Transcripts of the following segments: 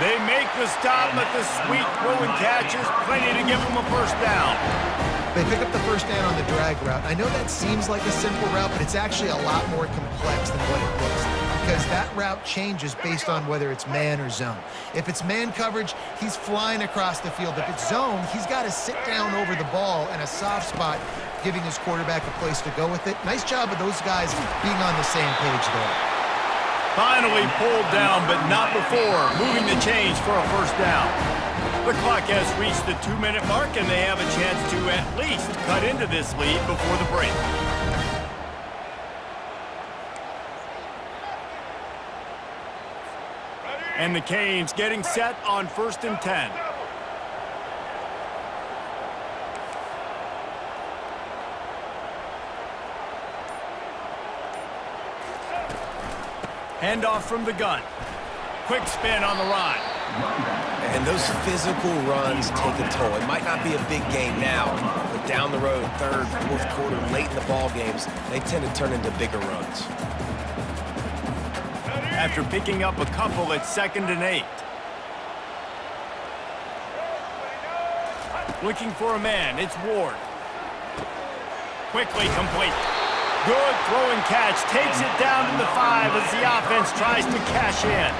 They make the stop, but the sweet throw and catch is plenty to give them a first down. They pick up the first down on the drag route. I know that seems like a simple route, but it's actually a lot more complex than what it looks like, because that route changes based on whether it's man or zone. If it's man coverage, he's flying across the field. If it's zone, he's got to sit down over the ball in a soft spot, giving his quarterback a place to go with it. Nice job of those guys being on the same page there. Finally pulled down, but not before moving the chains for a first down. The clock has reached the 2-minute mark, and they have a chance to at least cut into this lead before the break. And the Canes getting set on 1st and 10. Handoff from the gun. Quick spin on the run. And those physical runs take a toll. It might not be a big game now, but down the road, 3rd, 4th quarter, late in the ball games, they tend to turn into bigger runs. After picking up a couple at 2nd and 8. Looking for a man, it's Ward. Quickly complete. Good throw and catch, takes it down to the 5 as the offense tries to cash in.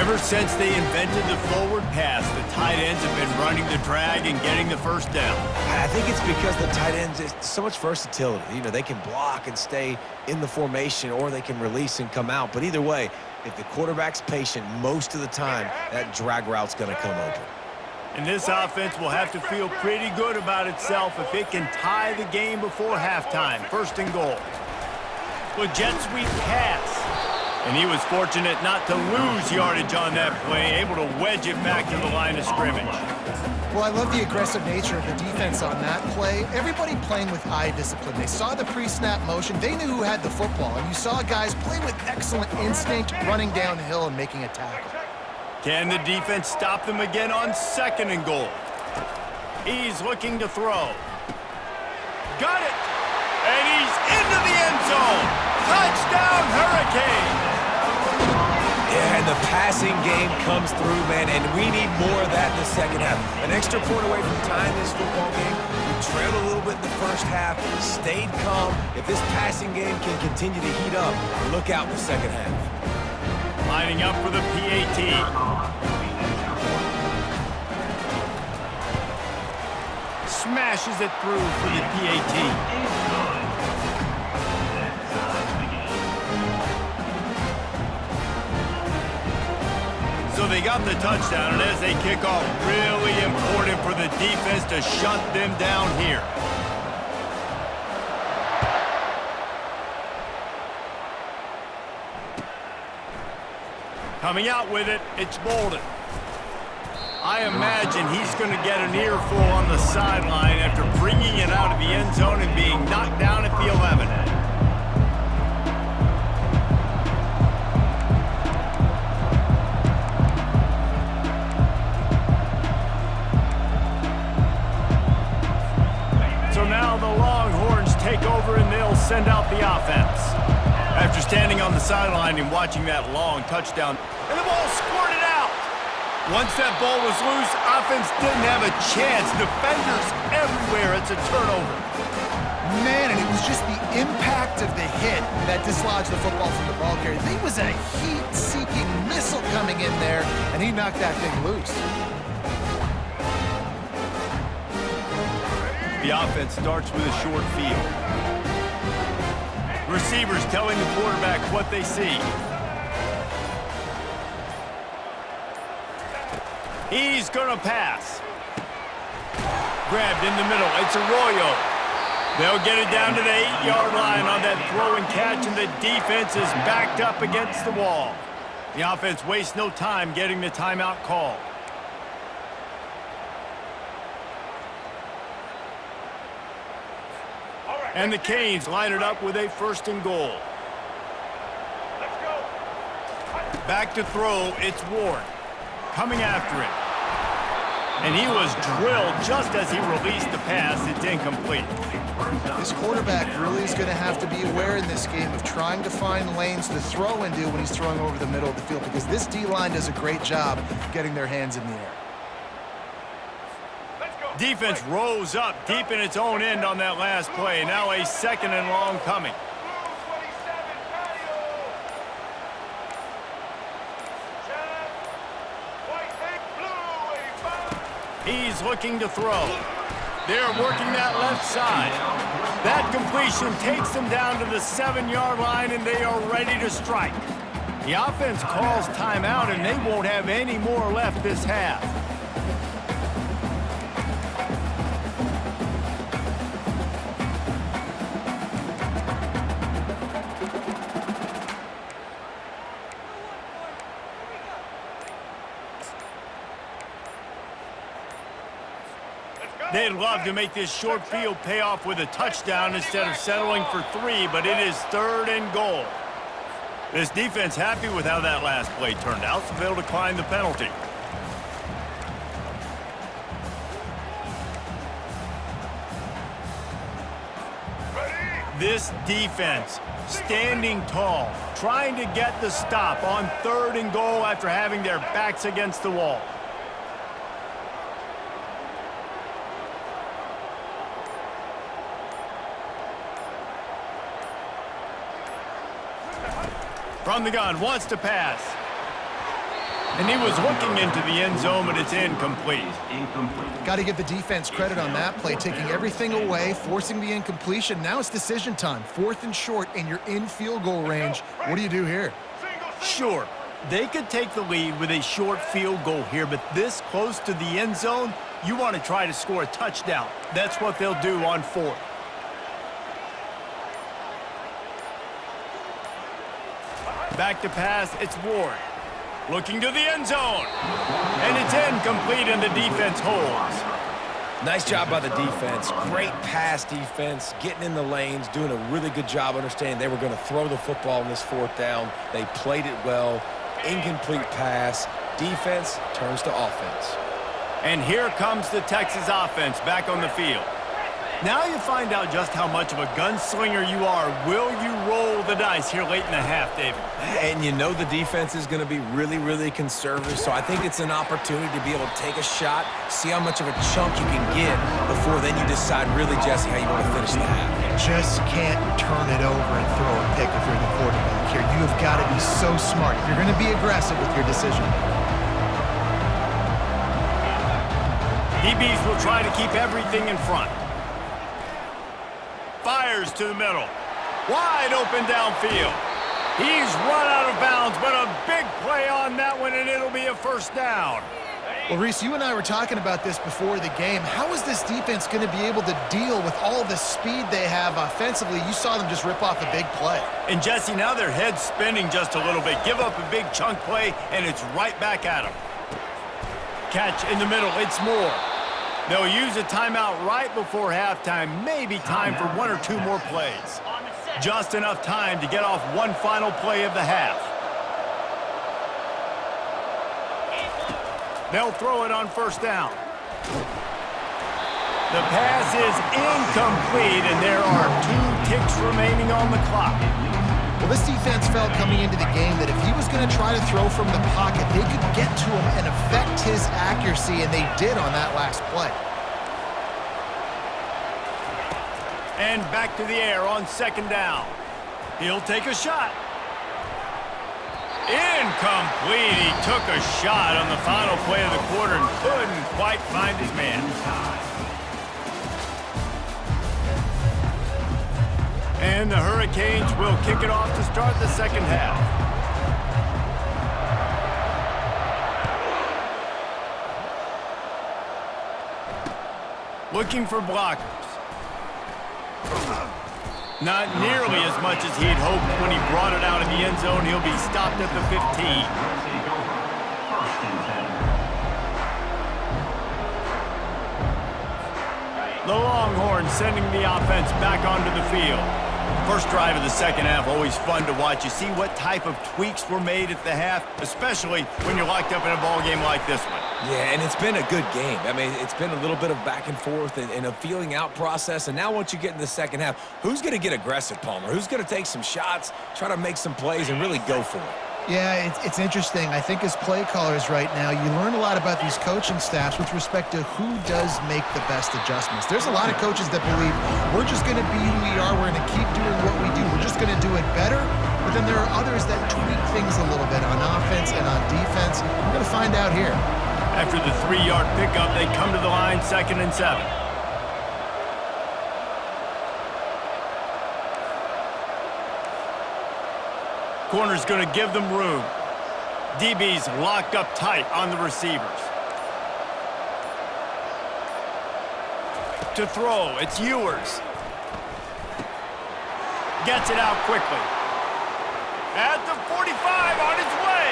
Ever since they invented the forward pass, the tight ends have been running the drag and getting the first down. I think it's because the tight ends, it's so much versatility. You know, they can block and stay in the formation, or they can release and come out. But either way, if the quarterback's patient most of the time, that drag route's going to come open. And this offense will have to feel pretty good about itself if it can tie the game before halftime. 1st and goal. With jet sweep pass. And he was fortunate not to lose yardage on that play, able to wedge it back to the line of scrimmage. Well, I love the aggressive nature of the defense on that play. Everybody playing with eye discipline. They saw the pre-snap motion. They knew who had the football. And you saw guys play with excellent instinct, running downhill and making a tackle. Can the defense stop them again on 2nd and goal? He's looking to throw. Got it! And he's into the end zone! Touchdown, Hurricanes! Yeah, and the passing game comes through, man, and we need more of that in the second half. An extra point away from tying this football game. We trailed a little bit in the first half, stayed calm. If this passing game can continue to heat up, look out in the second half. Lining up for the PAT. Smashes it through for the PAT. So they got the touchdown, and as they kick off, really important for the defense to shut them down here. Coming out with it, it's Bolden. I imagine he's going to get an earful on the sideline after bringing it out of the end zone and being knocked down at the 11. So now the Longhorns take over and they'll send out the offense. After standing on the sideline and watching that long touchdown, and the ball squirted out. Once that ball was loose, offense didn't have a chance. Defenders everywhere. It's a turnover. Man, and it was just the impact of the hit that dislodged the football from the ball carrier. There was a heat-seeking missile coming in there, and he knocked that thing loose. The offense starts with a short field. Receivers telling the quarterback what they see. He's gonna pass. Grabbed in the middle, it's Arroyo. They'll get it down to the 8-yard line on that throw and catch, and the defense is backed up against the wall. The offense wastes no time getting the timeout called. And the Canes line it up with a 1st and goal. Back to throw, it's Ward. Coming after it. And he was drilled just as he released the pass. It's incomplete. This quarterback really is going to have to be aware in this game of trying to find lanes to throw into when he's throwing over the middle of the field, because this D-line does a great job getting their hands in the air. Defense rose up deep in its own end on that last play. Now a second and long coming. He's looking to throw. They're working that left side. That completion takes them down to the 7-yard line, and they are ready to strike. The offense calls timeout, and they won't have any more left this half. They'd love to make this short field pay off with a touchdown instead of settling for 3, but it is 3rd and goal. This defense happy with how that last play turned out, so they'll decline the penalty. This defense standing tall, trying to get the stop on 3rd and goal after having their backs against the wall. From the gun, wants to pass. And he was looking into the end zone, but it's incomplete. Got to give the defense credit on that play, taking everything away, forcing the incompletion. Now it's decision time. 4th and short, and you're in field goal range. What do you do here? Sure, they could take the lead with a short field goal here, but this close to the end zone, you want to try to score a touchdown. That's what they'll do on 4th. Back to pass, it's Ward. Looking to the end zone. And it's incomplete, and the defense holds. Nice job by the defense. Great pass defense, getting in the lanes, doing a really good job understanding they were going to throw the football in this 4th down. They played it well. Incomplete pass. Defense turns to offense. And here comes the Texas offense back on the field. Now you find out just how much of a gunslinger you are. Will you roll the dice here late in the half, David? And you know the defense is going to be really, really conservative, so I think it's an opportunity to be able to take a shot, see how much of a chunk you can get before then you decide really, Jesse, how you want to finish the half. Just can't turn it over and throw a pick if you're the quarterback here. You have got to be so smart if you're going to be aggressive with your decision. DBs will try to keep everything in front. Fires to the middle. Wide open downfield. He's run out of bounds, but a big play on that one, and it'll be a 1st down. Well, Reese, you and I were talking about this before the game. How is this defense going to be able to deal with all the speed they have offensively? You saw them just rip off a big play. And, Jesse, now their head's spinning just a little bit. Give up a big chunk play, and it's right back at them. Catch in the middle. It's Moore. They'll use a timeout right before halftime, maybe time for 1 or 2 more plays. Just enough time to get off one final play of the half. They'll throw it on 1st down. The pass is incomplete, and there are 2 ticks remaining on the clock. Well, this defense felt coming into the game that if he was going to try to throw from the pocket, they could get to him and affect his accuracy, and they did on that last play. And back to the air on 2nd down. He'll take a shot. Incomplete. He took a shot on the final play of the quarter and couldn't quite find his man. And the Hurricanes will kick it off to start the 2nd half. Looking for blockers. Not nearly as much as he'd hoped when he brought it out in the end zone. He'll be stopped at the 15. The Longhorns sending the offense back onto the field. First drive of the second half, always fun to watch. You see what type of tweaks were made at the half, especially when you're locked up in a ball game like this one. Yeah, and it's been a good game. I mean, it's been a little bit of back and forth and a feeling out process. And now once you get in the second half, who's going to get aggressive, Palmer? Who's going to take some shots, try to make some plays, and really go for it? Yeah, it's interesting. I think as play callers right now, you learn a lot about these coaching staffs with respect to who does make the best adjustments. There's a lot of coaches that believe we're just going to be who we are. We're going to keep doing what we do. We're just going to do it better. But then there are others that tweak things a little bit on offense and on defense. We're going to find out here. After the 3-yard pickup, they come to the line, 2nd and 7. Corner's going to give them room. DB's locked up tight on the receivers. To throw, it's Ewers. Gets it out quickly. At the 45, on his way.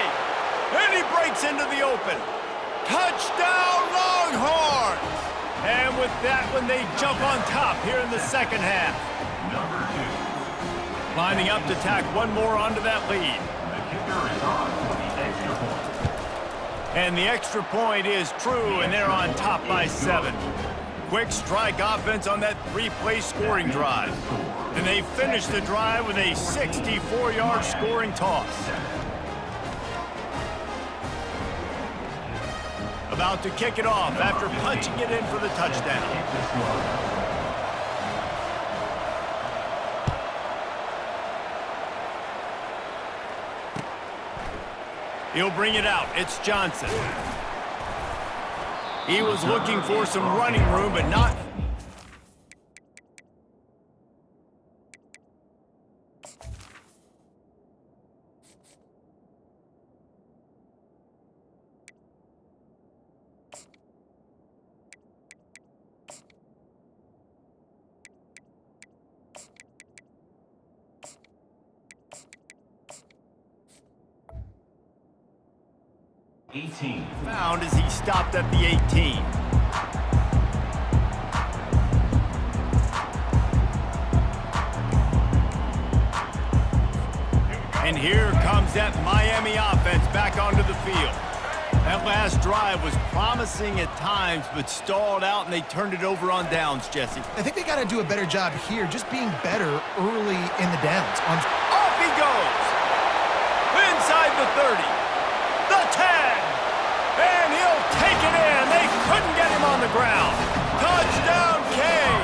And he breaks into the open. Touchdown, Longhorns! And with that one, they jump on top here in the second half. Lining up to tack one more onto that lead. And the extra point is true, and they're on top by 7. Quick strike offense on that 3-play scoring drive. And they finish the drive with a 64-yard scoring toss. About to kick it off after punching it in for the touchdown. He'll bring it out. It's Johnson. He was looking for some running room, but not. Found as he stopped at the 18. And here comes that Miami offense back onto the field. That last drive was promising at times, but stalled out, and they turned it over on downs, Jesse. I think they got to do a better job here, just being better early in the downs. Off he goes! Inside the 30. The 10! And he'll take it in. They couldn't get him on the ground. Touchdown, Kane!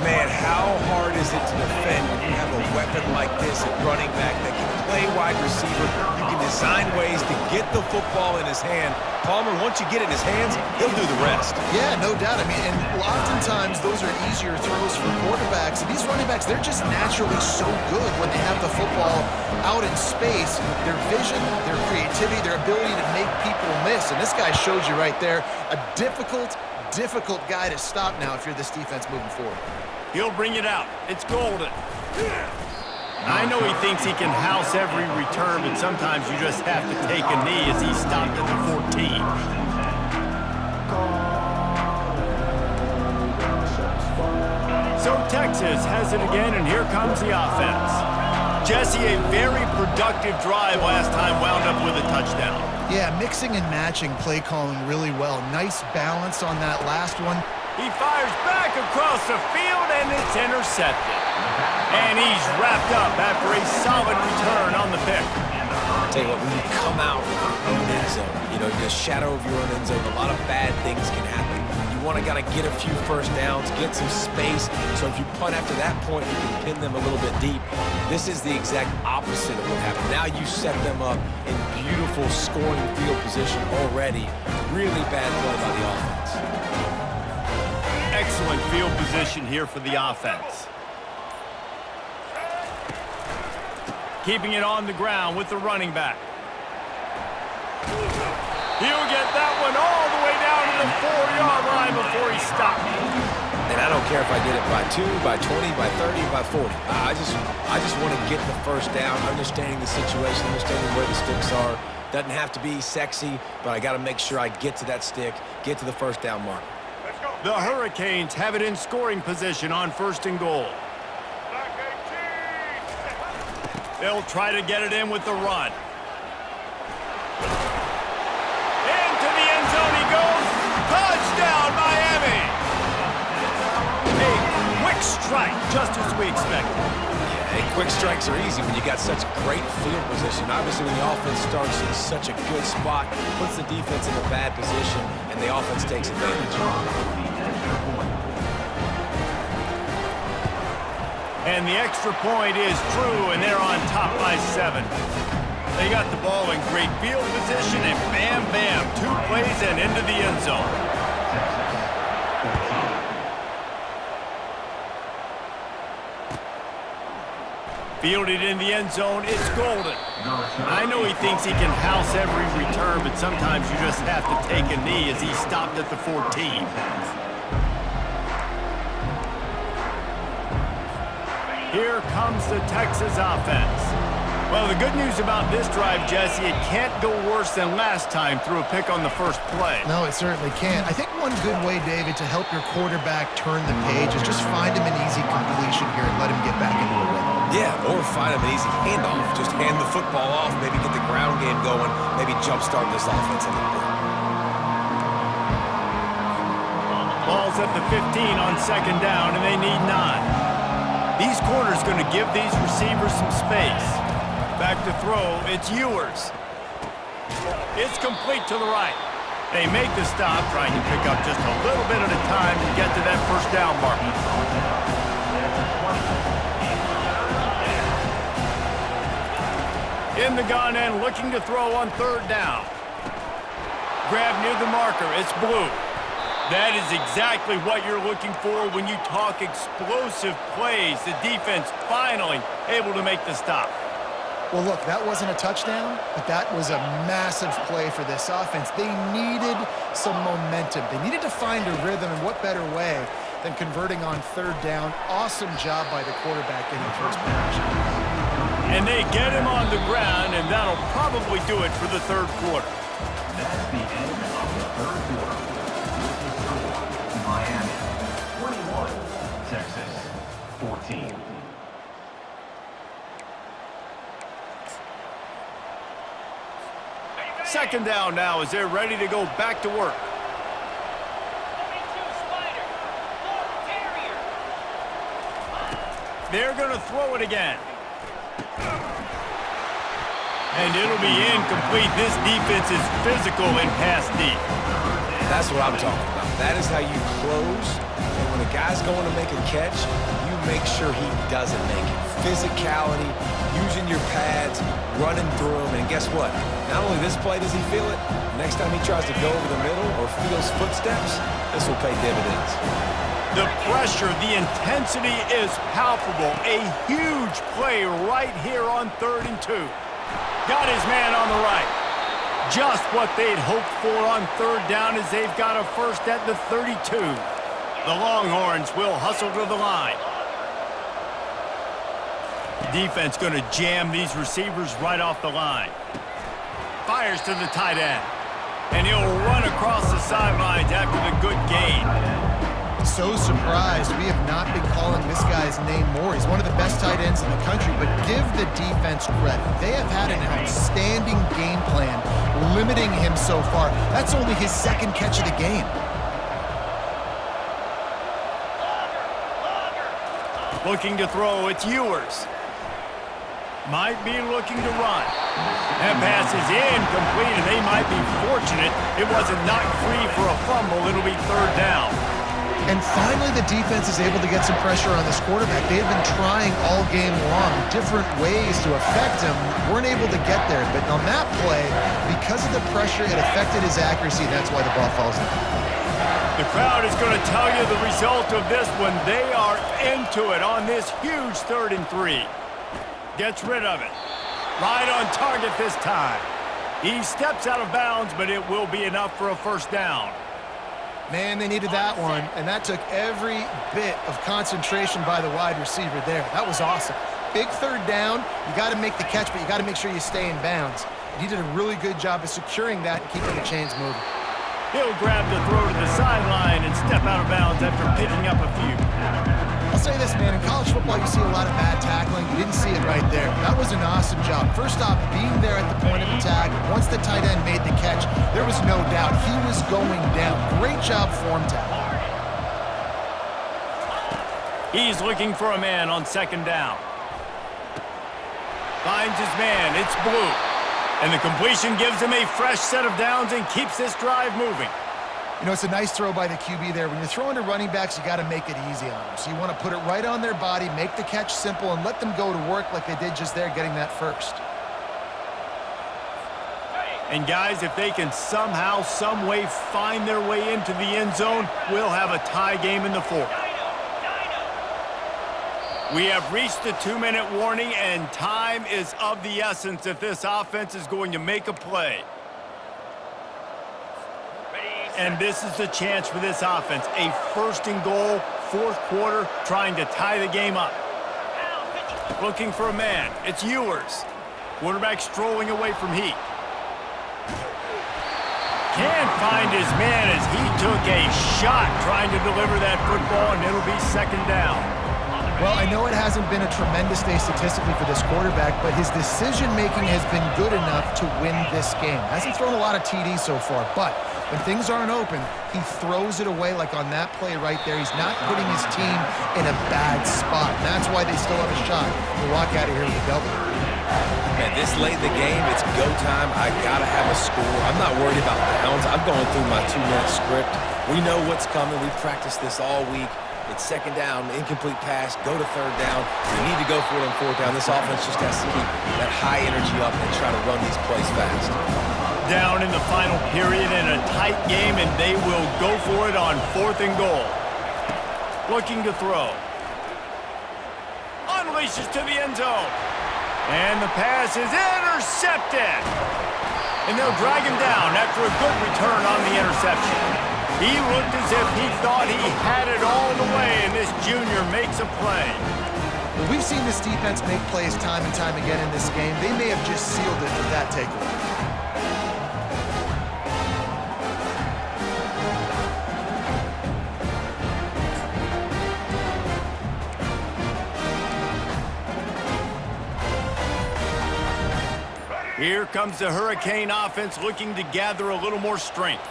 Man, how hard is it to defend when you have a weapon like this at running back that can play wide receiver? You can design ways to get the football in his hand. Palmer, once you get it in his hands, he'll do the rest. Yeah, no doubt. I mean, and oftentimes those are easier throws for quarterbacks. And these running backs, they're just naturally so good when they have the football out in space. Their vision, their creativity, their ability to make people miss. And this guy shows you right there, a difficult guy to stop now if you're this defense moving forward. He'll bring it out. It's Golden. I know he thinks he can house every return, but sometimes you just have to take a knee as he stopped at the 14. So Texas has it again, and here comes the offense. Jesse, a very productive drive last time, wound up with a touchdown. Yeah, mixing and matching play calling really well. Nice balance on that last one. He fires back across the field, and it's intercepted. And he's wrapped up after a solid return on the pick. I'll tell you what, when you come out with your own end zone, you know, the shadow of your own end zone, a lot of bad things can happen. You want to get a few first downs, get some space, so if you punt after that point, you can pin them a little bit deep. This is the exact opposite of what happened. Now you set them up in beautiful scoring field position already. Really bad play by the offense. Excellent field position here for the offense. Keeping it on the ground with the running back. He'll get that one all the way down to the 4-yard line before he stopped. And I don't care if I get it by 2, by 20, by 30, by 40. I just want to get the first down, understanding the situation, understanding where the sticks are. Doesn't have to be sexy, but I got to make sure I get to that stick, get to the first down mark. The Hurricanes have it in scoring position on 1st and goal. They'll try to get it in with the run. Into the end zone he goes. Touchdown, Miami! A quick strike, just as we expected. Yeah, hey, quick strikes are easy when you got such great field position. Obviously, when the offense starts in such a good spot, puts the defense in a bad position, and the offense takes advantage. And the extra point is true, and they're on top by 7. They got the ball in great field position, and bam, bam, 2 plays and into the end zone. Fielded in the end zone, it's Golden. I know he thinks he can house every return, but sometimes you just have to take a knee as he stopped at the 14. Here comes the Texas offense. Well, the good news about this drive, Jesse, it can't go worse than last time through a pick on the first play. No, it certainly can't. I think one good way, David, to help your quarterback turn the page is just find him an easy completion here and let him get back into a rhythm. Yeah, or find him an easy handoff. Just hand the football off, maybe get the ground game going, maybe jumpstart this offense a little bit. Ball's at the 15 on second down, and they need 9. These corners going to give these receivers some space. Back to throw, it's Ewers. It's complete to the right. They make the stop, trying to pick up just a little bit at a time to get to that first down mark. In the gun and looking to throw on third down. Grab near the marker, it's Blue. That is exactly what you're looking for when you talk explosive plays. The defense finally able to make the stop. Well, look, that wasn't a touchdown, but that was a massive play for this offense. They needed some momentum. They needed to find a rhythm, and what better way than converting on third down. Awesome job by the quarterback getting towards progression. And they get him on the ground, and that'll probably do it for the third quarter. That's the end of the third quarter. Miami 21, Texas 14. Second down now as they're ready to go back to work. They're going to throw it again. And it'll be incomplete. This defense is physical and pass deep. That's what I'm talking about. That is how you close. And when a guy's going to make a catch, you make sure he doesn't make it. Physicality, using your pads, running through them. And guess what? Not only this play does he feel it, next time he tries to go over the middle or feels footsteps, this will pay dividends. The pressure, the intensity is palpable. A huge play right here on 3rd and 2. Got his man on the right. Just what they'd hoped for on third down as they've got a first at the 32. The Longhorns will hustle to the line. Defense going to jam these receivers right off the line. Fires to the tight end. And he'll run across the sidelines after the good gain. So surprised we have not been calling this guy's name more. He's one of the best tight ends in the country, but give the defense credit. They have had an outstanding game plan limiting him so far. That's only his 2nd catch of the game. Looking to throw, it's Ewers. Might be looking to run. That pass is incomplete, and they might be fortunate it wasn't knocked free for a fumble. It'll be third down. And finally, the defense is able to get some pressure on this quarterback. They've been trying all game long different ways to affect him. Weren't able to get there. But on that play, because of the pressure, it affected his accuracy. That's why the ball falls in. The crowd is going to tell you the result of this one. They are into it on this huge 3rd and 3. Gets rid of it. Right on target this time. He steps out of bounds, but it will be enough for a first down. Man, they needed that one, and that took every bit of concentration by the wide receiver there. That was awesome. Big third down. You got to make the catch, but you got to make sure you stay in bounds. He did a really good job of securing that and keeping the chains moving. He'll grab the throw to the sideline and step out of bounds after picking up a few. I'll say this, man. In college football, you see a lot of bad tackling. You didn't see it right there. That was an awesome job. First off, being there at the point of attack. Once the tight end made the catch, there was no doubt he was going down. Great job form tackle. He's looking for a man on second down. Finds his man. It's Blue. And the completion gives him a fresh set of downs and keeps this drive moving. You know, it's a nice throw by the QB there. When you're throwing to running backs, you got to make it easy on them. So you want to put it right on their body, make the catch simple, and let them go to work like they did just there, getting that first. And guys, if they can somehow, some way find their way into the end zone, we'll have a tie game in the fourth. We have reached the 2-minute warning, and time is of the essence if this offense is going to make a play. And this is the chance for this offense. A first and goal, fourth quarter, trying to tie the game up. Looking for a man. It's Ewers. Quarterback strolling away from Heat. Can't find his man as he took a shot trying to deliver that football, and it'll be second down. Well, I know it hasn't been a tremendous day statistically for this quarterback, but his decision-making has been good enough to win this game. Hasn't thrown a lot of TDs so far, but when things aren't open, he throws it away like on that play right there. He's not putting his team in a bad spot. And that's why they still have a shot to walk out of here with a W. Man, this late in the game, it's go time. I got to have a score. I'm not worried about downs. I'm going through my 2-minute script. We know what's coming. We practiced this all week. It's second down, incomplete pass, go to third down. We need to go for it on fourth down. This offense just has to keep that high energy up and try to run these plays fast. Down in the final period in a tight game, and they will go for it on fourth and goal. Looking to throw. Unleashes to the end zone. And the pass is intercepted. And they'll drag him down after a good return on the interception. He looked as if he thought he had it all the way, and this junior makes a play. Well, we've seen this defense make plays time and time again in this game. They may have just sealed it with that takeaway. Here comes the Hurricane offense looking to gather a little more strength.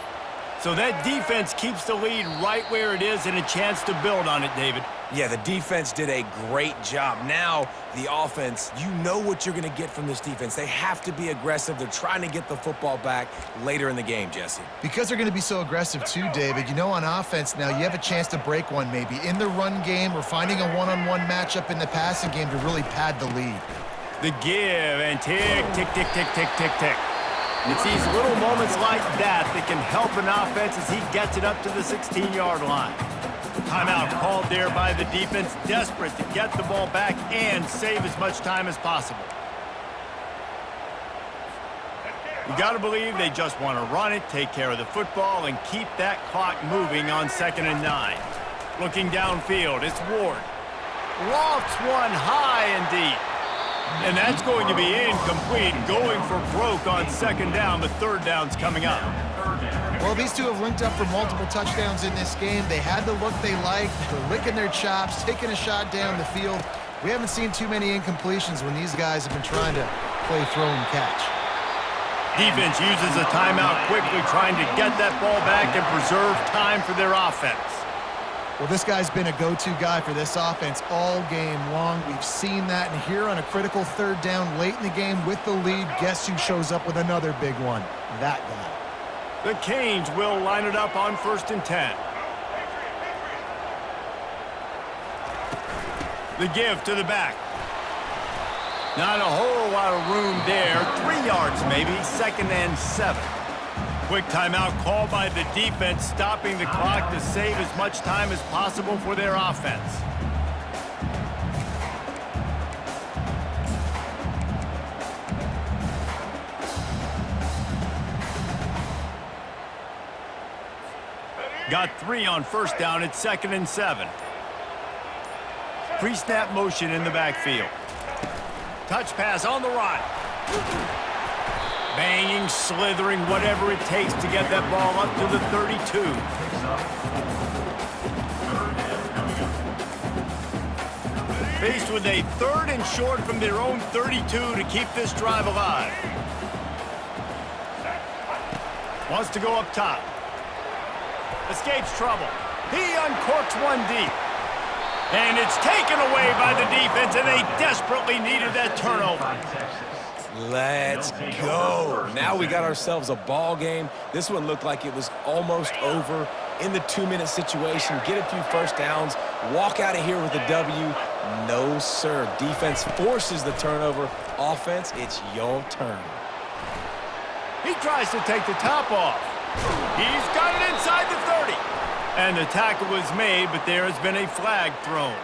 So that defense keeps the lead right where it is and a chance to build on it, David. Yeah, the defense did a great job. Now, the offense, you know what you're going to get from this defense. They have to be aggressive. They're trying to get the football back later in the game, Jesse. Because they're going to be so aggressive too, David, you know, on offense now, you have a chance to break one maybe in the run game or finding a one-on-one matchup in the passing game to really pad the lead. The give and tick, tick, tick, tick, tick, tick, tick. It's these little moments like that that can help an offense as he gets it up to the 16-yard line. Timeout called there by the defense, desperate to get the ball back and save as much time as possible. You got to believe they just want to run it, take care of the football, and keep that clock moving on 2nd and 9. Looking downfield, it's Ward. Lofts one high and deep. And that's going to be incomplete, going for broke on 2nd down, but 3rd down's coming up. Well, these two have linked up for multiple touchdowns in this game. They had the look they liked. They're licking their chops, taking a shot down the field. We haven't seen too many incompletions when these guys have been trying to play throw and catch. Defense uses a timeout quickly, trying to get that ball back and preserve time for their offense. Well, this guy's been a go-to guy for this offense all game long. We've seen that, and here on a critical 3rd down late in the game with the lead, guess who shows up with another big one? That guy. The Canes will line it up on 1st and 10. The give to the back. Not a whole lot of room there. 3 yards maybe, 2nd and 7. Quick timeout called by the defense, stopping the clock to save as much time as possible for their offense. Got 3 on 1st down at 2nd and 7. Pre-snap motion in the backfield. Touch pass on the run. Banging, slithering, whatever it takes to get that ball up to the 32. Faced with a 3rd and short from their own 32 to keep this drive alive. Wants to go up top. Escapes trouble. He uncorks one deep. And it's taken away by the defense, and they desperately needed that turnover. Let's go. Now we got ourselves a ball game. This one looked like it was almost over in the 2-minute situation. Get a few first downs, walk out of here with a W. No, sir. Defense forces the turnover. Offense, it's your turn. He tries to take the top off. He's got it inside the 30. And the tackle was made, but there has been a flag thrown.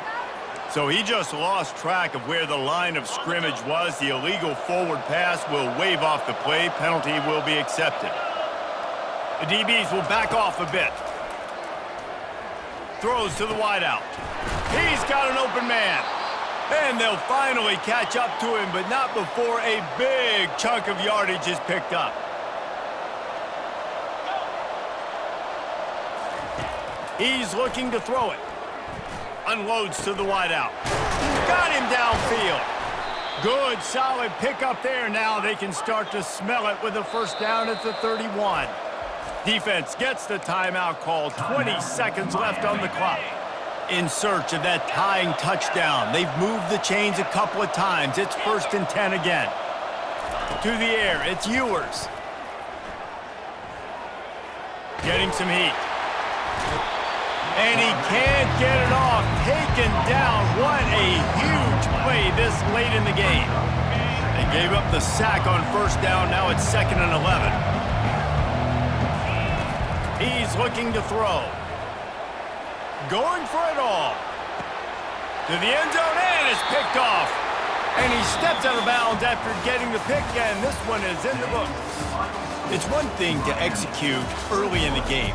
So he just lost track of where the line of scrimmage was. The illegal forward pass will wave off the play. Penalty will be accepted. The DBs will back off a bit. Throws to the wideout. He's got an open man. And they'll finally catch up to him, but not before a big chunk of yardage is picked up. He's looking to throw it. Unloads to the wideout. Got him downfield. Good, solid pickup there. Now they can start to smell it with a first down at the 31. Defense gets the timeout called. 20 seconds left on the clock. In search of that tying touchdown. They've moved the chains a couple of times. It's 1st and 10 again. To the air, it's Ewers. Getting some heat. And he can't get it off. Taken down. What a huge play this late in the game. They gave up the sack on first down. Now it's 2nd and 11. He's looking to throw. Going for it all. To the end zone, and it's picked off. And he steps out of bounds after getting the pick, and this one is in the books. It's one thing to execute early in the game.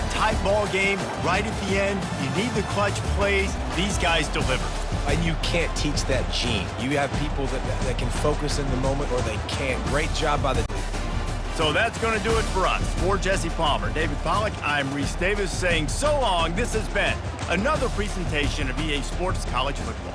Tight ball game, right at the end, you need the clutch plays. These guys deliver. And you can't teach that gene. You have people that can focus in the moment or they can't. Great job by the... So that's going to do it for us. For Jesse Palmer, David Pollack, I'm Reese Davis saying so long. This has been another presentation of EA Sports College Football.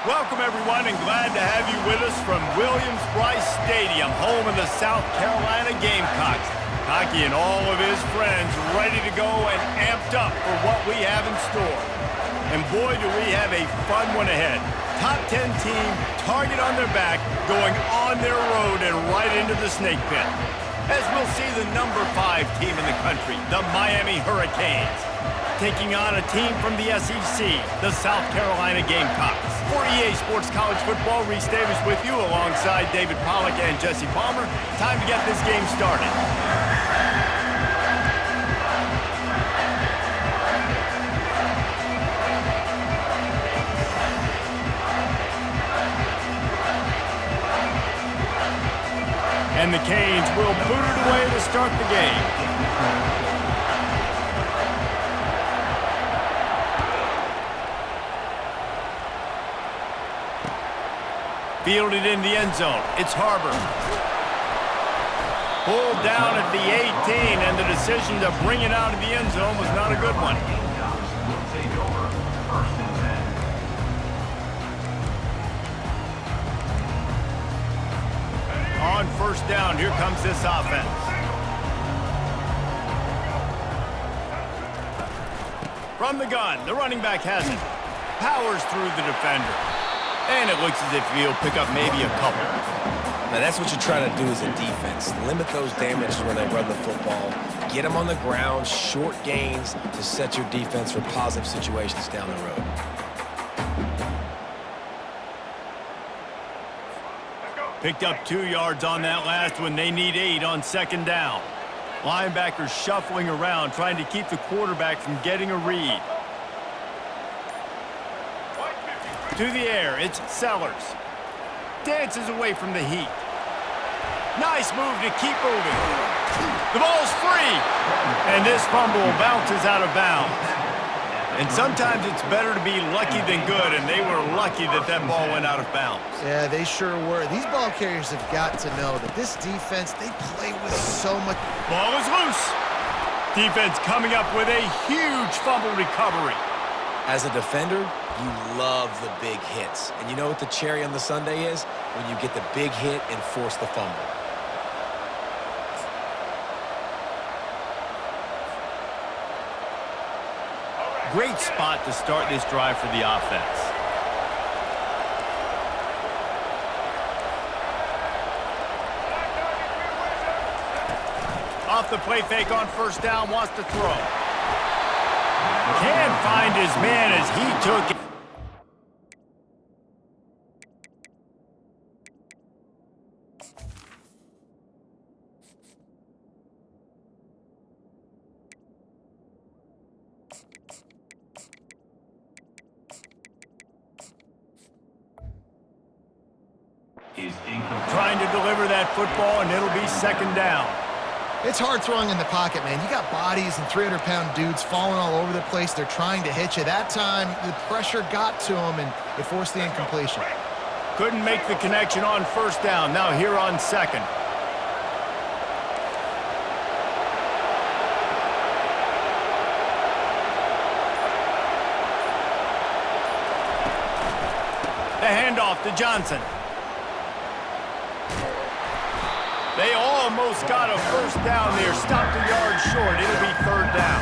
Welcome, everyone, and glad to have you with us from Williams-Brice Stadium, home of the South Carolina Gamecocks. Hockey and all of his friends ready to go and amped up for what we have in store. And boy, do we have a fun one ahead. Top 10 team, target on their back, going on their road and right into the snake pit. As we'll see the number 5 team in the country, the Miami Hurricanes, taking on a team from the SEC, the South Carolina Gamecocks. For EA Sports College Football, Reese Davis with you alongside David Pollack and Jesse Palmer. Time to get this game started. And the Canes will boot it away to start the game. Fielded in the end zone. It's Harbor. Pulled down at the 18, and the decision to bring it out of the end zone was not a good one. Will take over 1st and 10. On first down, here comes this offense. From the gun, the running back has it. Powers through the defender. And it looks as if he'll pick up maybe a couple. Now, that's what you're trying to do as a defense. Limit those damages when they run the football. Get them on the ground, short gains to set your defense for positive situations down the road. Picked up 2 yards on that last one. They need 8 on second down. Linebackers shuffling around, trying to keep the quarterback from getting a read. To the air, it's Sellers. Dances away from the heat. Nice move to keep moving. The ball's free. And this fumble bounces out of bounds. And sometimes it's better to be lucky than good, and they were lucky that that ball went out of bounds. Yeah, they sure were. These ball carriers have got to know that this defense, they play with so much. Ball is loose. Defense coming up with a huge fumble recovery. As a defender, you love the big hits. And you know what the cherry on the sundae is? When you get the big hit and force the fumble. Great spot to start this drive for the offense. Off the play fake on first down, wants to throw. Can't find his man as he took it. Is incomplete. Trying to deliver that football, and it'll be second down. It's hard throwing in the pocket, man. You got bodies and 300-pound dudes falling all over the place. They're trying to hit you. That time, the pressure got to them, and it forced the incompletion. Couldn't make the connection on first down. Now here on second. The handoff to Johnson. They almost got a first down there. Stopped a yard short. It'll be third down.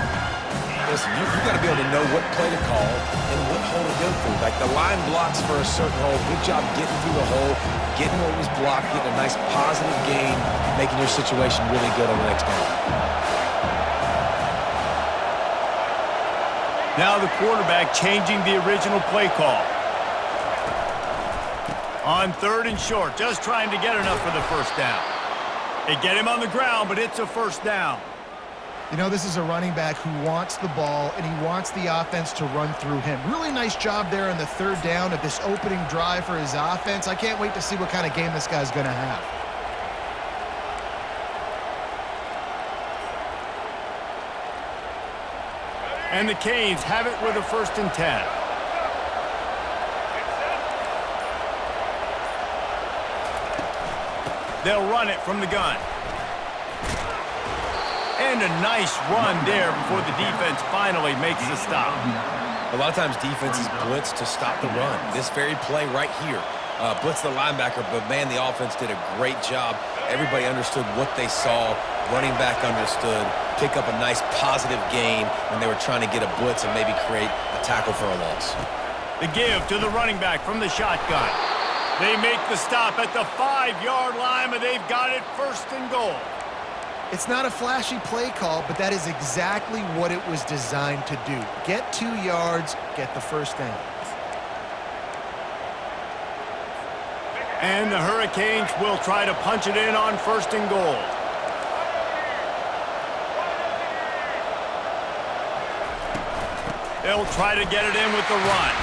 Listen, you got to be able to know what play to call and what hole to go through. Like the line blocks for a certain hole. Good job getting through the hole, getting what was blocked, getting a nice positive gain, making your situation really good on the next down. Now the quarterback changing the original play call. On third and short, just trying to get enough for the first down. They get him on the ground, but it's a first down. You know, this is a running back who wants the ball, and he wants the offense to run through him. Really nice job there on the third down of this opening drive for his offense. I can't wait to see what kind of game this guy's going to have. And the Canes have it with a 1st and 10. They'll run it from the gun. And a nice run there before the defense finally makes the stop. A lot of times defenses blitz to stop the run. This very play right here, blitz the linebacker, but man, the offense did a great job. Everybody understood what they saw. Running back understood. Pick up a nice positive gain when they were trying to get a blitz and maybe create a tackle for a loss. The give to the running back from the shotgun. They make the stop at the 5-yard line, but they've got it first and goal. It's not a flashy play call, but that is exactly what it was designed to do. Get 2 yards, get the first down. And the Hurricanes will try to punch it in on first and goal. They'll try to get it in with the run.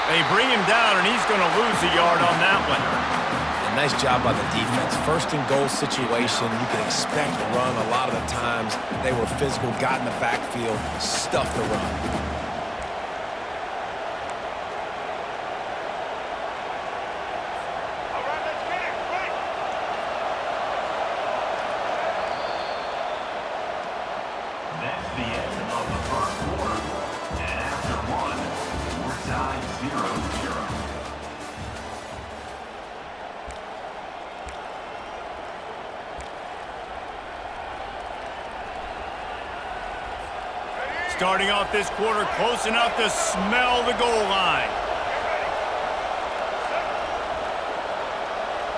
They bring him down, and he's going to lose a yard on that one. A nice job by the defense. First and goal situation, you can expect a run a lot of the times. They were physical, got in the backfield, stuffed the run. That's the end of the first quarter. And after one, we're tied 0-0. Starting off this quarter close enough to smell the goal line.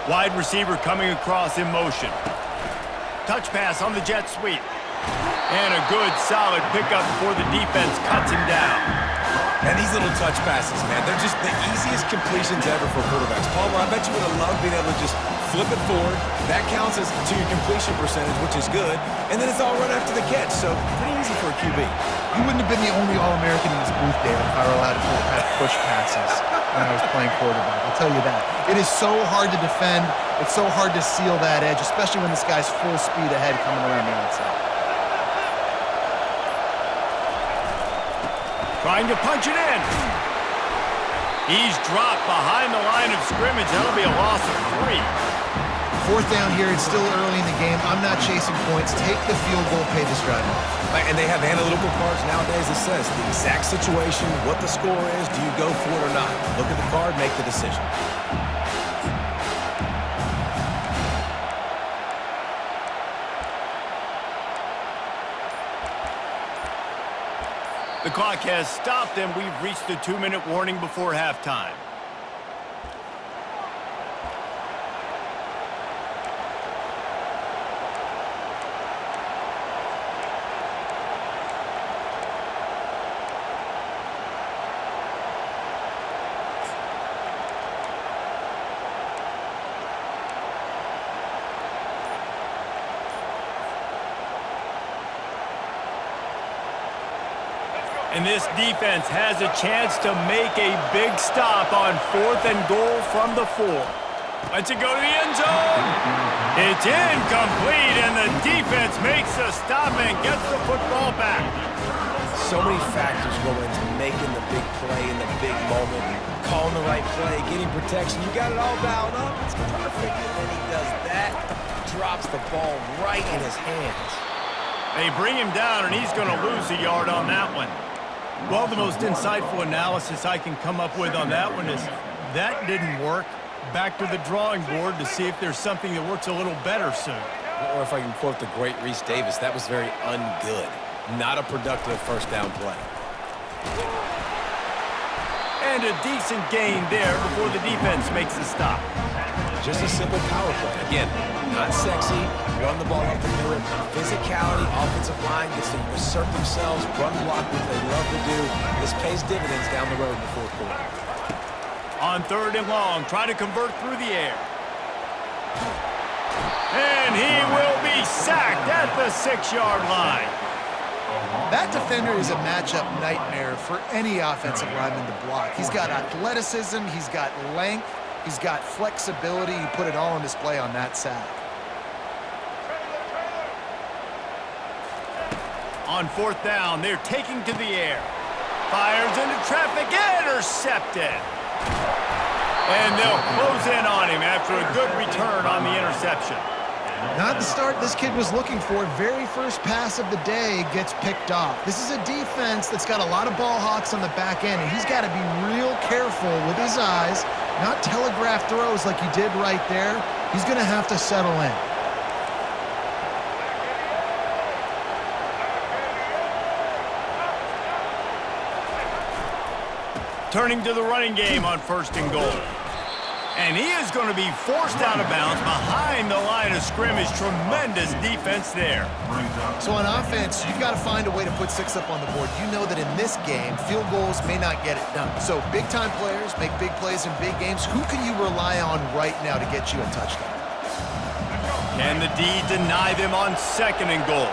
Wide receiver coming across in motion. Touch pass on the jet sweep. And a good, solid pickup before the defense cuts him down. And these little touch passes, man, they're just the easiest completions ever for quarterbacks. Palmer, I bet you would have loved being able to just flip it forward. That counts as to your completion percentage, which is good. And then it's all run after the catch, so pretty easy for a QB. You wouldn't have been the only All-American in this booth, David, if I were allowed to push passes when I was playing quarterback. I'll tell you that. It is so hard to defend. It's so hard to seal that edge, especially when this guy's full speed ahead coming around the outside. Trying to punch it in. He's dropped behind the line of scrimmage. That'll be a loss of 3. 4th down here. It's still early in the game. I'm not chasing points. Take the field goal, pay this drive off. And they have analytical cards nowadays that says the exact situation, what the score is, do you go for it or not? Look at the card, make the decision. The clock has stopped, and we've reached the 2-minute warning before halftime. And this defense has a chance to make a big stop on 4th and goal from the 4. Let's it go to the end zone. It's incomplete, and the defense makes a stop and gets the football back. So many factors go into making the big play in the big moment, calling the right play, getting protection. You got it all dialed up. It's perfect. And then he does that, drops the ball right in his hands. They bring him down, and he's going to lose a yard on that one. Well, the most insightful analysis I can come up with on that one is that didn't work. Back to the drawing board to see if there's something that works a little better soon. Or if I can quote the great Reese Davis, that was very ungood. Not a productive first down play. And a decent gain there before the defense makes the stop. Just a simple power play. Again, not sexy, run the ball up the middle, physicality, offensive line gets to assert themselves, run block, what they love to do. This pays dividends down the road in the 4th quarter. On 3rd and long, try to convert through the air. And he will be sacked at the 6-yard line. That defender is a matchup nightmare for any offensive lineman to block. He's got athleticism, he's got length, he's got flexibility. He put it all on display on that sack. On 4th down, they're taking to the air. Fires into traffic, intercepted. And they'll close in on him after a good return on the interception. Not the start this kid was looking for. Very first pass of the day gets picked off. This is a defense that's got a lot of ball hawks on the back end, and he's got to be real careful with his eyes, not telegraph throws like he did right there. He's going to have to settle in. Turning to the running game on 1st and goal. And he is going to be forced out of bounds behind the line of scrimmage. Tremendous defense there. So on offense, you've got to find a way to put 6 up on the board. You know that in this game, field goals may not get it done. So big-time players make big plays in big games. Who can you rely on right now to get you a touchdown? Can the D deny them on 2nd and goal?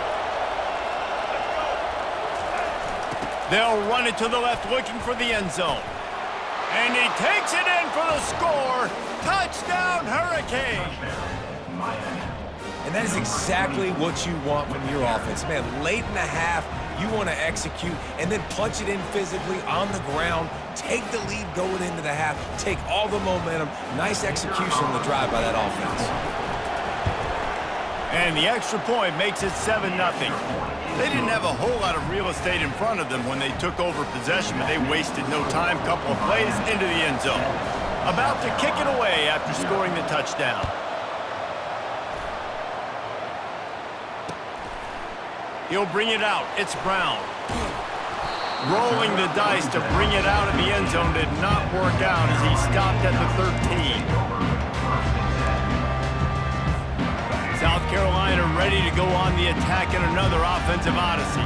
They'll run it to the left, looking for the end zone. And he takes it in for the score. Touchdown, Hurricane. And that is exactly what you want from your offense. Man, late in the half, you want to execute and then punch it in physically on the ground, take the lead going into the half, take all the momentum. Nice execution on the drive by that offense. And the extra point makes it 7-0. They didn't have a whole lot of real estate in front of them when they took over possession, but they wasted no time. Couple of plays into the end zone. About to kick it away after scoring the touchdown. He'll bring it out. It's Brown. Rolling the dice to bring it out of the end zone did not work out as he stopped at the 13. South Carolina ready to go on the attack in another offensive odyssey.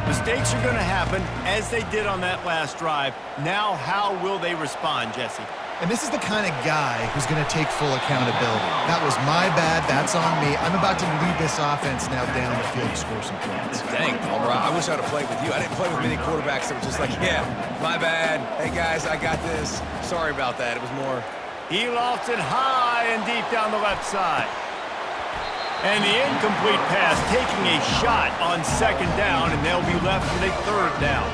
Mistakes are going to happen, as they did on that last drive. Now, how will they respond, Jesse? And this is the kind of guy who's going to take full accountability. That was my bad. That's on me. I'm about to lead this offense now down the field to score some points. Dang, Palmer, I wish I'd have played with you. I didn't play with many quarterbacks that were just like, yeah, my bad. Hey, guys, I got this. Sorry about that. It was more. He lofts it high and deep down the left side. And the incomplete pass taking a shot on 2nd down, and they'll be left with a 3rd down.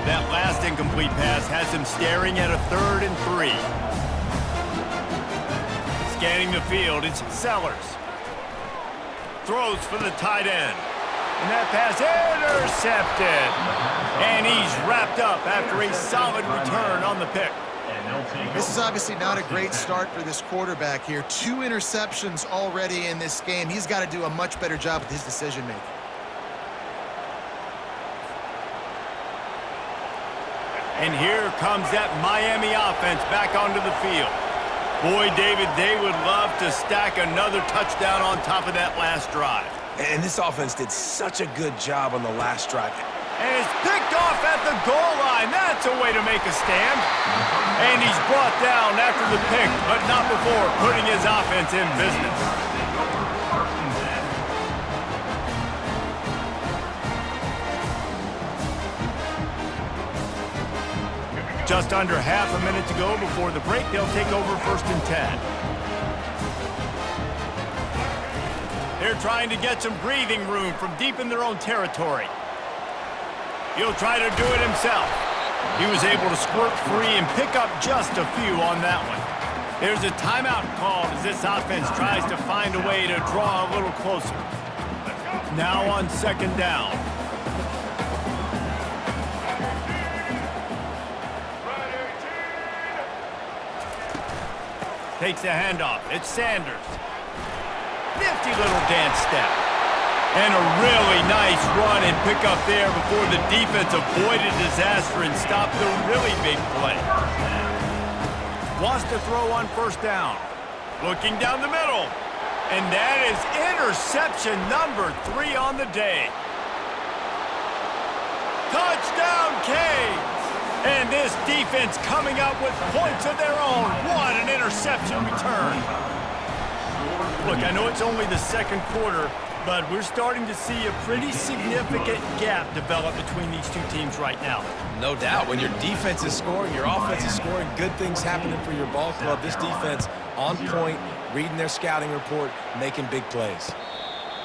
That last incomplete pass has him staring at a 3rd and 3. Scanning the field, it's Sellers. Throws for the tight end. And that pass intercepted. And he's wrapped up after a solid return on the pick. This is obviously not a great start for this quarterback here. 2 interceptions already in this game. He's got to do a much better job with his decision-making. And here comes that Miami offense back onto the field. Boy, David, they would love to stack another touchdown on top of that last drive. And this offense did such a good job on the last drive. And it's picked off at the goal line. That's a way to make a stand. And he's brought down after the pick, but not before putting his offense in business. Just under half a minute to go before the break. They'll take over 1st and 10. They're trying to get some breathing room from deep in their own territory. He'll try to do it himself. He was able to squirt free and pick up just a few on that one. There's a timeout called as this offense tries to find a way to draw a little closer. Now on 2nd down. Takes the handoff. It's Sanders. Nifty little dance step. And a really nice run and pick up there before the defense avoided disaster and stopped the really big play. Wants to throw on 1st down. Looking down the middle. And that is interception number 3 on the day. Touchdown, Canes! And this defense coming up with points of their own. What an interception return. Look, I know it's only the 2nd quarter, but we're starting to see a pretty significant gap develop between these two teams right now. No doubt. When your defense is scoring, your offense is scoring, good things happening for your ball club. This defense on point, reading their scouting report, making big plays.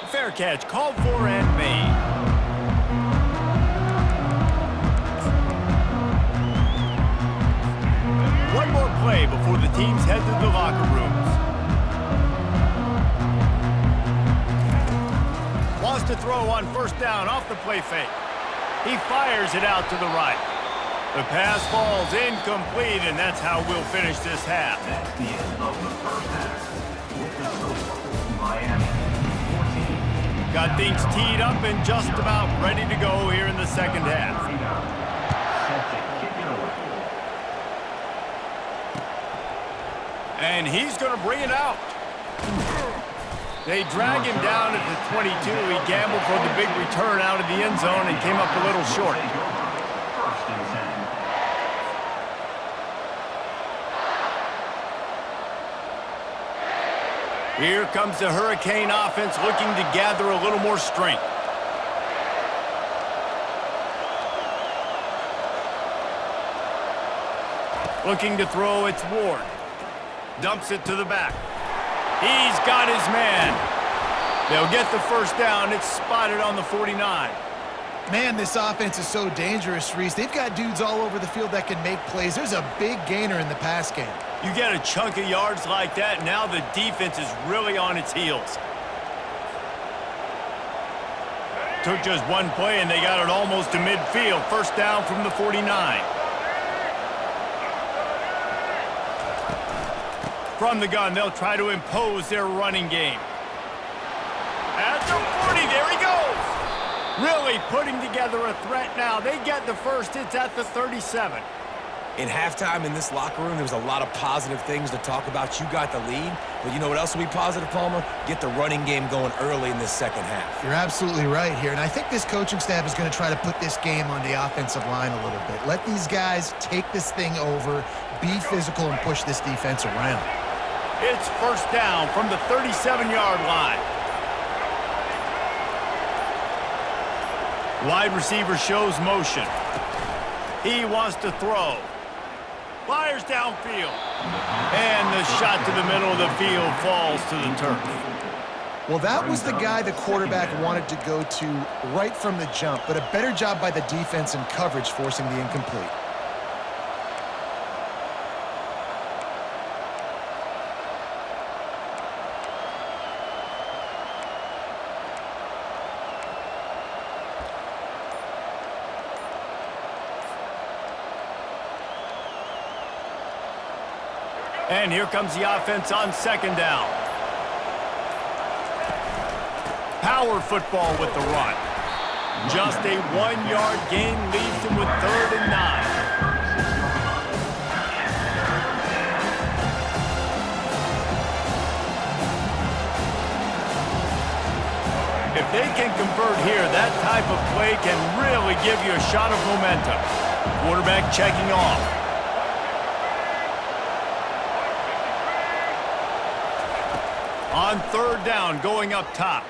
Fair catch, called for and made. One more play before the teams head to the locker rooms. on first down off the play fake. He fires it out to the right. The pass falls incomplete, and that's how we'll finish this half. That's the end of the first half. With the score, Miami 14. Got things teed up and just about ready to go here in the second half. Set to kick it away. And he's going to bring it out. They drag him down at the 22. He gambled for the big return out of the end zone and came up a little short. First and 10. Here comes the Hurricane offense looking to gather a little more strength. Looking to throw, it's Ward. Dumps it to the back. He's got his man. They'll get the first down. It's spotted on the 49. Man, this offense is so dangerous, Reese. They've got dudes all over the field that can make plays. There's a big gainer in the pass game. You get a chunk of yards like that, now the defense is really on its heels. Took just one play, and they got it almost to midfield. First down from the 49. From the gun, they'll try to impose their running game. At the 40, there he goes! Really putting together a threat now. They get the first. It's at the 37. In halftime in this locker room, there was a lot of positive things to talk about. You got the lead, but you know what else will be positive, Palmer? Get the running game going early in this second half. You're absolutely right here, and I think this coaching staff is going to try to put this game on the offensive line a little bit. Let these guys take this thing over, be physical, and push this defense around. It's first down from the 37-yard line. Wide receiver shows motion. He wants to throw. Fires downfield. And the shot to the middle of the field falls to the turf. Well, that was the guy the quarterback wanted to go to right from the jump, but a better job by the defense and coverage forcing the incomplete. And here comes the offense on second down. Power football with the run. Just a 1-yard gain leaves him with 3rd and 9. If they can convert here, that type of play can really give you a shot of momentum. Quarterback checking off. On 3rd down, going up top.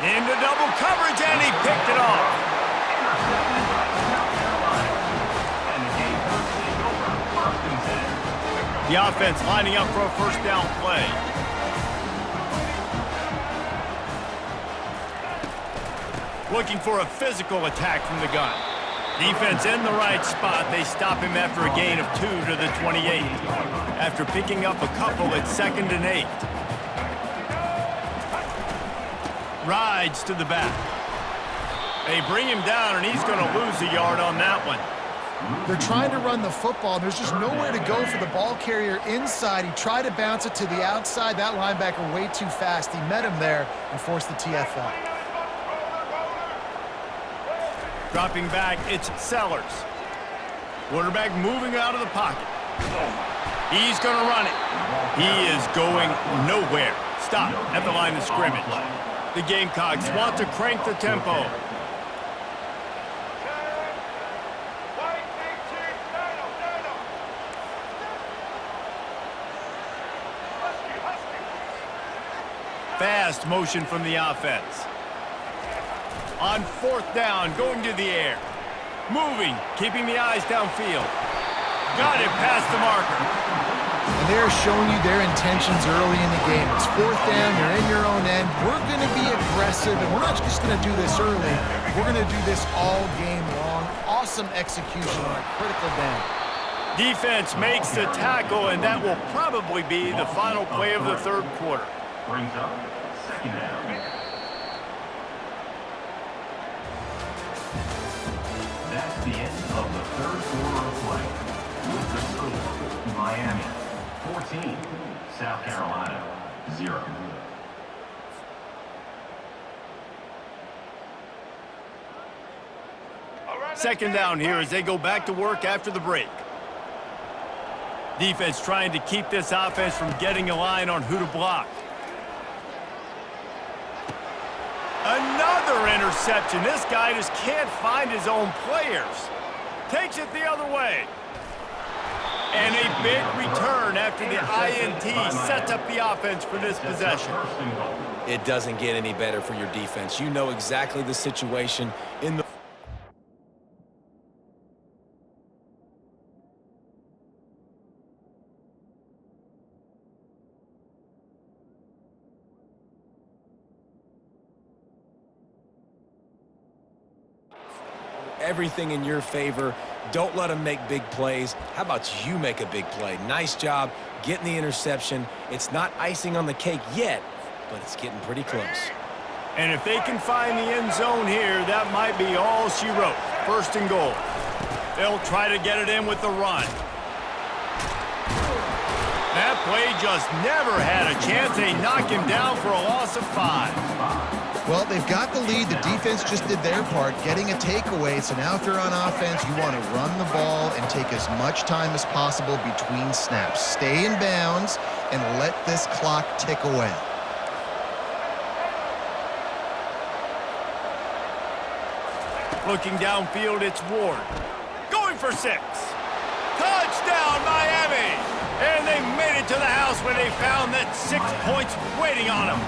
Into double coverage, and he picked it off. The offense lining up for a first down play. Looking for a physical attack from the gun. Defense in the right spot. They stop him after a gain of 2 to the 28. After picking up a couple, it's 2nd and 8. Rides to the back. They bring him down, and he's going to lose a yard on that one. They're trying to run the football, and there's just nowhere to go for the ball carrier inside. He tried to bounce it to the outside. That linebacker way too fast. He met him there and forced the TFL. Dropping back, it's Sellers. Quarterback moving out of the pocket. He's going to run it. He is going nowhere. Stop at the line of scrimmage. The Gamecocks want to crank the tempo. Fast motion from the offense. On 4th down, going to the air. Moving, keeping the eyes downfield. Got it past the marker. And they're showing you their intentions early in the game. It's 4th down, you're in your own end. We're going to be aggressive, and we're not just going to do this early. We're going to do this all game long. Awesome execution on a critical down. Defense makes the tackle, and that will probably be the final play of the 3rd quarter. Brings up 2nd down. of the third quarter of play. With the score, Miami 14, South Carolina 0. Second down here as they go back to work after the break. Defense trying to keep this offense from getting a line on who to block. Another interception. This guy just can't find his own players. Takes it the other way. And a big return after the INT sets up the offense for this possession. It doesn't get any better for your defense. You know exactly the situation in the... Everything in your favor. Don't let them make big plays. How about you make a big play? Nice job getting the interception. It's not icing on the cake yet, but it's getting pretty close. And if they can find the end zone here, that might be all she wrote. First and goal. They'll try to get it in with the run. That play just never had a chance. They knock him down for a loss of 5. Well, they've got the lead. The defense just did their part, getting a takeaway. So now if they're on offense, you want to run the ball and take as much time as possible between snaps. Stay in bounds and let this clock tick away. Looking downfield, it's Ward. Going for 6. Touchdown, Miami! And they made it to the house when they found that 6 points waiting on them.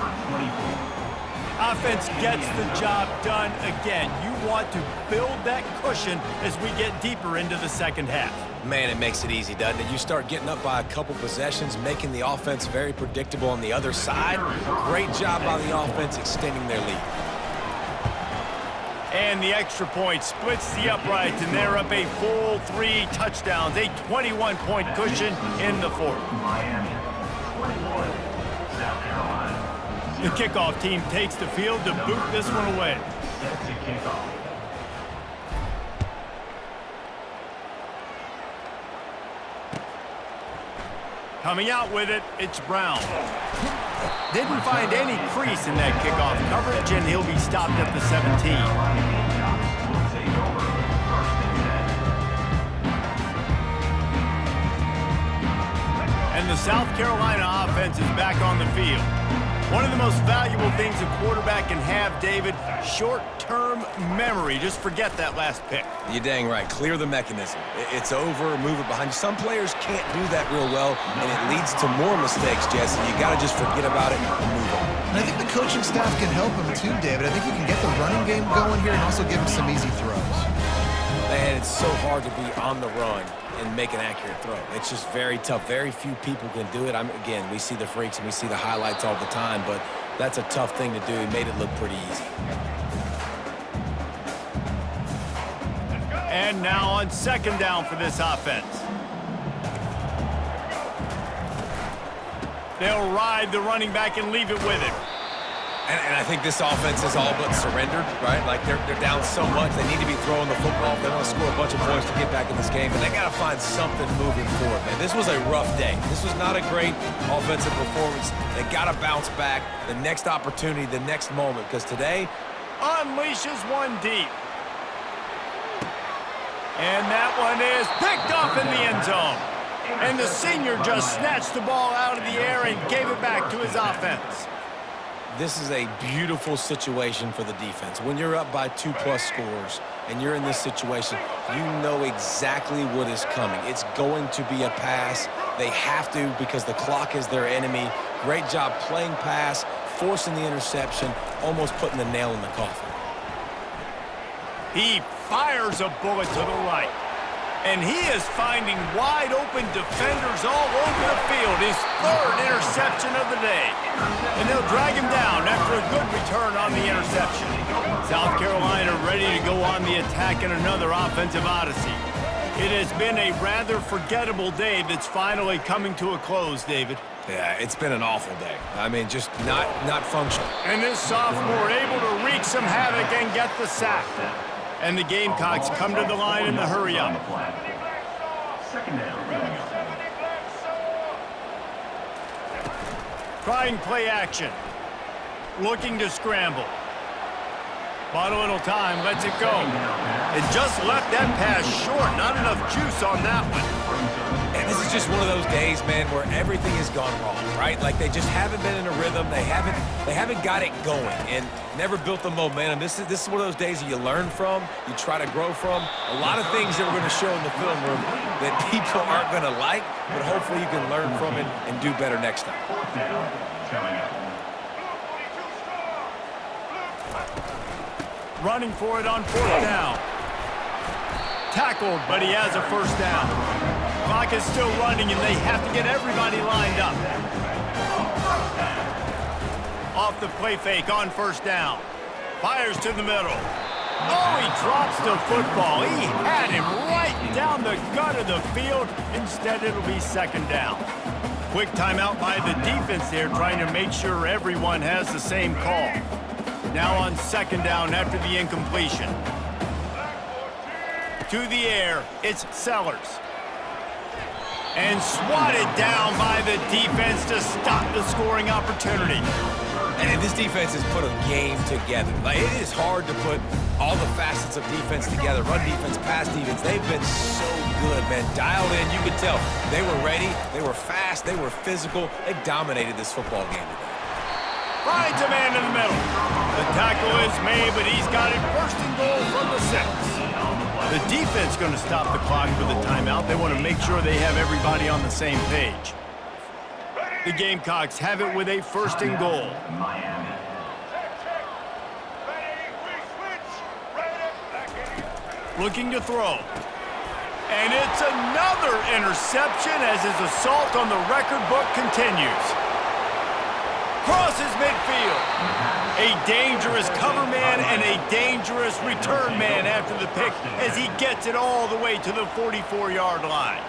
Offense gets the job done again. You want to build that cushion as we get deeper into the second half. Man, it makes it easy, doesn't it? You start getting up by a couple possessions, making the offense very predictable on the other side. Great job by the offense extending their lead. And the extra point splits the uprights, and they're up a full 3 touchdowns, a 21-point cushion in the fourth. Miami 21, South Carolina 0. The kickoff team takes the field to boot this one away. Set to kick off. Coming out with it, it's Brown. Didn't find any crease in that kickoff coverage, and he'll be stopped at the 17. And the South Carolina offense is back on the field. One of the most valuable things a quarterback can have, David, short-term memory. Just forget that last pick. You're dang right. Clear the mechanism. It's over, move it behind you. Some players can't do that real well, and it leads to more mistakes, Jesse. You got to just forget about it and move on. And I think the coaching staff can help him too, David. I think you can get the running game going here and also give him some easy throws. And it's so hard to be on the run and make an accurate throw. It's just very tough. Very few people can do it. Again, we see the freaks and we see the highlights all the time, but that's a tough thing to do. He made it look pretty easy. And now on second down for this offense. They'll ride the running back and leave it with him. And I think this offense is all but surrendered, right? Like, they're down so much. They need to be throwing the football. They want to score a bunch of points to get back in this game, but they got to find something moving forward, man. This was a rough day. This was not a great offensive performance. They got to bounce back. The next opportunity, the next moment, because today Unleashes one deep. And that one is picked off in the end zone. And the senior just snatched the ball out of the air and gave it back to his offense. this is a beautiful situation for the defense. When you're up by 2+ scores and you're in this situation, you know exactly what is coming. It's going to be a pass. They have to because the clock is their enemy. Great job playing pass, forcing the interception, almost putting the nail in the coffin. He fires a bullet to the right. And he is finding wide-open defenders all over the field. His third interception of the day. And they'll drag him down after a good return on the interception. South Carolina ready to go on the attack in another offensive odyssey. It has been a rather forgettable day that's finally coming to a close, David. Yeah, it's been an awful day. I mean, just not functional. And this sophomore able to wreak some havoc and get the sack. And the Gamecocks come to the line in the hurry up. Second down coming up. Trying play action. Looking to scramble. Bought a little time, lets it go. And just left that pass short. Not enough juice on that one. And this is just one of those days, man, where everything has gone wrong, right? Like they just haven't been in a rhythm. They haven't got it going and never built the momentum. This is one of those days that you learn from, you try to grow from. A lot of things that we're going to show in the film room that people aren't going to like, but hopefully you can learn from it and do better next time. Fourth down coming up. Running for it on fourth down. Tackled, but he has a first down. Clock is still running, and they have to get everybody lined up. Off the play fake on first down. Fires to the middle. Oh, he drops the football. He had him right down the gut of the field. Instead, it'll be second down. Quick timeout by the defense there, trying to make sure everyone has the same call. Now on second down after the incompletion. To the air, it's Sellers. And swatted down by the defense to stop the scoring opportunity. And this defense has put a game together. Like, it is hard to put all the facets of defense together. Run defense, pass defense. They've been so good, man. Dialed in, you could tell. They were ready, they were fast, they were physical. They dominated this football game today. Finds a man in the middle. The tackle is made, but he's got it first and goal from the 6. The defense going to stop the clock with a timeout. They want to make sure they have everybody on the same page. The Gamecocks have it with a first and goal. Miami. Looking to throw. And it's another interception as his assault on the record book continues. Crosses midfield. A dangerous cover man and a dangerous return man after the pick as he gets it all the way to the 44-yard line.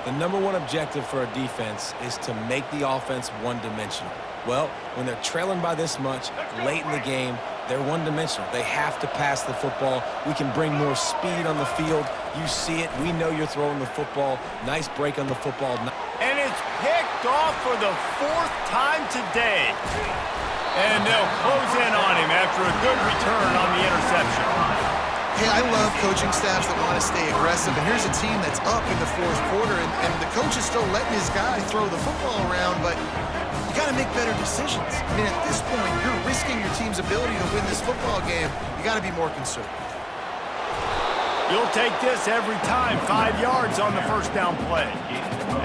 The number one objective for a defense is to make the offense one-dimensional. Well, when they're trailing by this much late in the game, they're one-dimensional. They have to pass the football. We can bring more speed on the field. You see it. We know you're throwing the football. Nice break on the football. And it's picked off for the 4th time today. And they'll close in on him after a good return on the interception. Hey, I love coaching staffs that want to stay aggressive, and here's a team that's up in the 4th quarter, and the coach is still letting his guy throw the football around, but you got to make better decisions. I mean, at this point, you're risking your team's ability to win this football game. You got to be more conservative. You'll take this every time. 5 yards on the first down play.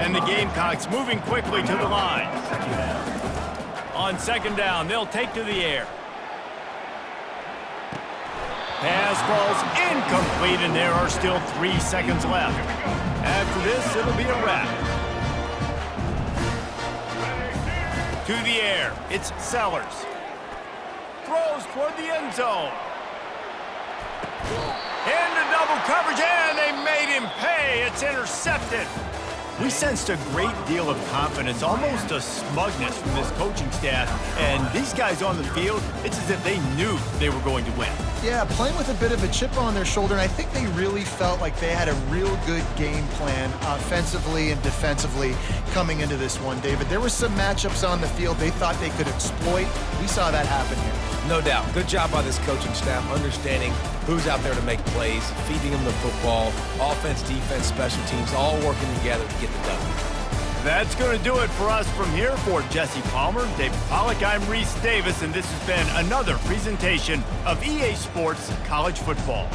And the Gamecocks moving quickly to the line. On second down, they'll take to the air. Pass falls incomplete, and there are still 3 seconds left. After this, it'll be a wrap. To the air, it's Sellers. Throws toward the end zone. Into double coverage, and they made him pay. It's intercepted. We sensed a great deal of confidence, almost a smugness from this coaching staff. And these guys on the field, it's as if they knew they were going to win. Yeah, playing with a bit of a chip on their shoulder, and I think they really felt like they had a real good game plan offensively and defensively coming into this one, David. There were some matchups on the field they thought they could exploit. We saw that happen here. No doubt. Good job by this coaching staff, understanding who's out there to make plays, feeding them the football, offense, defense, special teams, all working together to get the W. That's going to do it for us from here. For Jesse Palmer, David Pollack, I'm Reese Davis, and this has been another presentation of EA Sports College Football.